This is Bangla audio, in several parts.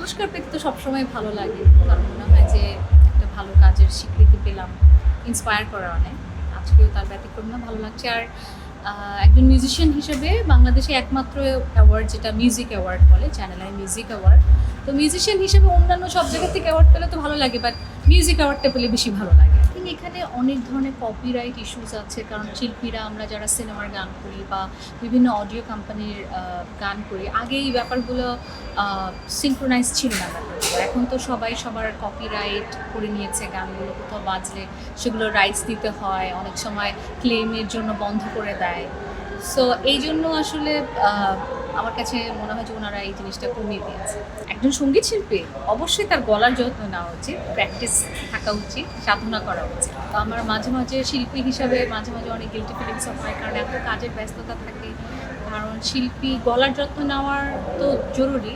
পুরস্কার পেতে তো সবসময় ভালো লাগে, কারণ মনে হয় যে একটা ভালো কাজের স্বীকৃতি পেলাম, ইন্সপায়ার করা অনেক। আজকেও তার ব্যতিক্রম না, ভালো লাগছে। আর একজন মিউজিশিয়ান হিসেবে বাংলাদেশে একমাত্র অ্যাওয়ার্ড যেটা মিউজিক অ্যাওয়ার্ড বলে, চ্যানেল আই মিউজিক অ্যাওয়ার্ড। তো মিউজিশিয়ান হিসেবে অন্যান্য সব জায়গা থেকে অ্যাওয়ার্ড পেলে তো ভালো লাগে, বাট মিউজিক অ্যাওয়ার্ডটা পেলে বেশি ভালো লাগে। কিন্তু এখানে অনেক ধরনের কপিরাইট ইস্যুস আছে, কারণ শিল্পীরা আমরা যারা সিনেমার গান করি বা বিভিন্ন অডিও কোম্পানির গান করি, আগে এই ব্যাপারগুলো সিনক্রোনাইজ ছিল না ব্যাপারগুলো। এখন তো সবাই সবার কপিরাইট করে নিয়েছে, গানগুলো কোথাও বাজলে সেগুলো রাইটস দিতে হয়, অনেক সময় ক্লেমের জন্য বন্ধ করে দেয়। সো এই জন্য আসলে আমার কাছে মনে হয় যে ওনারা এই জিনিসটা কমিয়ে দিয়েছে। একজন সঙ্গীত শিল্পী অবশ্যই তার গলার যত্ন নেওয়া উচিত, প্র্যাকটিস থাকা উচিত, সাধনা করা উচিত। তো আমার মাঝে মাঝে শিল্পী হিসাবে মাঝে মাঝে অনেক গিল্টি ফিলিংস হয়, কারণ এত কাজের ব্যস্ততা থাকে। কারণ শিল্পী গলার যত্ন নেওয়ার তো জরুরি,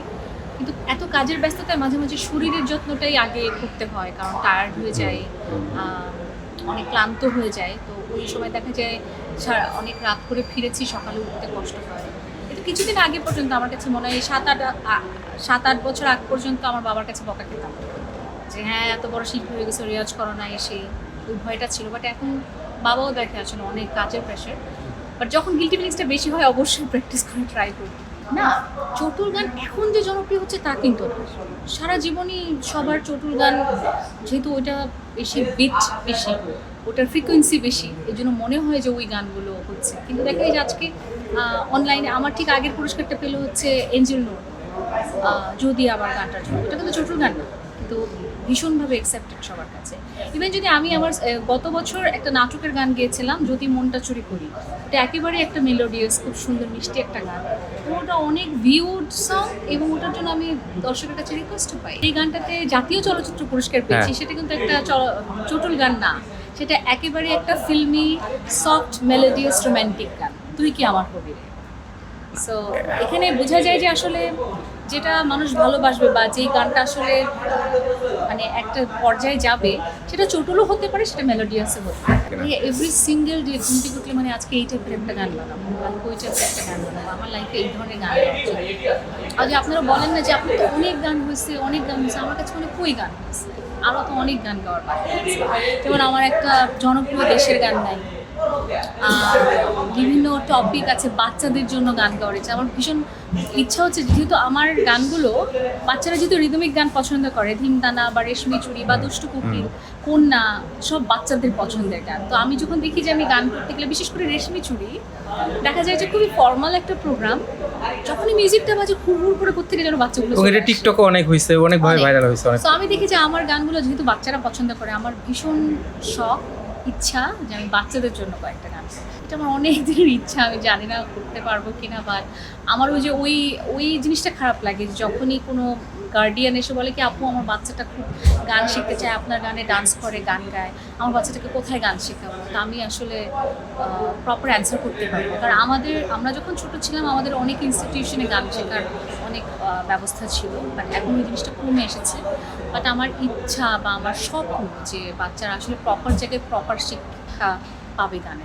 কিন্তু এত কাজের ব্যস্ততায় মাঝে মাঝে শরীরের যত্নটাই আগে করতে হয়, কারণ টায়ার্ড হয়ে যায়, অনেক ক্লান্ত হয়ে যায়। তো ওই সময় দেখা যায় অনেক রাত করে ফিরেছি, সকালে উঠতে কষ্ট হয়। কিন্তু কিছুদিন আগে পর্যন্ত আমার কাছে মনে হয় 7-8 বছর আগ পর্যন্ত আমার বাবার কাছে বকা খেতাম যে হ্যাঁ এত বড় শিল্পী হয়ে গেছে, রেওয়াজ করো না, এসে ওই ভয়টা ছিল। বাট এখন বাবাও দেখে আসলে অনেক কাজের প্রেশার, বাট যখন গিল্টি ফিলিংসটা বেশি হয় অবশ্যই প্র্যাকটিস করে ট্রাই করি। না, চটুল গান এখন যে জনপ্রিয় হচ্ছে তা কিন্তু না। সারা জীবনই সবার চটুল গান, যেহেতু ওইটা বেশি বিট বেশি, ওটার ফ্রিকোয়েন্সি বেশি, এই জন্য মনে হয় যে ওই গানগুলো হচ্ছে। কিন্তু দেখা যায় যে আজকে অনলাইনে আমার ঠিক আগের পুরস্কারটা পেলো হচ্ছে এঞ্জেল নূর, যদি আবার গানটার জন্য। এটা কিন্তু চটুল গান না, কিন্তু ভীষণভাবে অ্যাকসেপ্টেড সবার কাছে। ইভেন যদি আমি আমার গত বছর একটা নাটকের গান গেয়েছিলাম, যদি মনটা চুরি করি, এটা একেবারে একটা মেলোডিয়াস, খুব সুন্দর মিষ্টি একটা গান, এবং ওটা অনেক ভিউড সং, এবং ওটার জন্য আমি দর্শকের কাছে রিকোয়েস্টও পাই। এই গানটাতে জাতীয় চলচ্চিত্র পুরস্কার পেয়েছি, সেটা কিন্তু একটা চটুল গান না, সেটা একেবারে একটা ফিল্মি সফট মেলোডিয়াস রোম্যান্টিক গান, তুই কি আমার কবি রে। সো এখানে বোঝা যায় যে আসলে যেটা মানুষ ভালোবাসবে বা যেই গানটা আসলে মানে একটা পর্যায়ে যাবে, সেটা চটুলও হতে পারে, সেটা মেলোডিয়াসও হতে পারে। এভরি সিঙ্গেল ডে ঘুম থেকে উঠলে মানে আজকে এই টাইপের একটা গান বানাবো, কালকে ওই টাইপের একটা গান বানাবো, আমার লাইফে এই ধরনের গান আর যে আপনারা বলেন না যে আপনার তো অনেক গান হয়েছে, অনেক গান হয়েছে, আমার কাছে মানে কই গান হয়েছে, আরও তো অনেক গান গাওয়ার বাকি আছে। যেমন আমার একটা জনপ্রিয় দেশের গান নাই, বিভিন্ন টপিক আছে বাচ্চাদের জন্য গান গাওয়ার ইচ্ছা। আমার ভীষণ ইচ্ছা হচ্ছে, যেহেতু আমার গানগুলো বাচ্চারা যেহেতু রিদমিক গান পছন্দ করে, ধিমদানা বা রেশমি চুড়ি বা দুষ্টু কুকিল, কন্যা, সব বাচ্চাদের পছন্দের গান। তো আমি যখন দেখি যে আমি গান করতে গেলে, বিশেষ করে রেশমি চুড়ি, দেখা যায় যে খুবই ফর্মাল একটা প্রোগ্রাম, যখনই মিউজিকটা বাজে হুড় করে কোত্থেকে যেন বাচ্চাগুলো। এটা টিকটকে অনেক হয়েছে, অনেক ভাইরাল হয়েছে। তো আমি দেখি যে আমার গানগুলো যেহেতু বাচ্চারা পছন্দ করে, আমার ভীষণ শখ, ইচ্ছা যে আমি বাচ্চাদের জন্য কয়েকটা গান। এটা আমার অনেক দিনের ইচ্ছা, আমি জানি না করতে পারবো কিনা। বা আমার ওই যে ওই জিনিসটা খারাপ লাগে যখনই কোনো গার্ডিয়ান এসে বলে কি আপু আমার বাচ্চাটা খুব গান শিখতে চায়, আপনার গানে ডান্স করে, গান গায়, আমার বাচ্চাটাকে কোথায় গান শেখাবো। তা আমি আসলে প্রপার অ্যান্সার করতে পারবো, কারণ আমরা যখন ছোটো ছিলাম আমাদের অনেক ইনস্টিটিউশনে গান শেখার অনেক ব্যবস্থা ছিল, বাট এখন ওই জিনিসটা কমে এসেছে। বাট আমার ইচ্ছা বা আমার স্বপ্ন যে বাচ্চারা আসলে প্রপার জায়গায় প্রপার শিক্ষা পাবে গানের।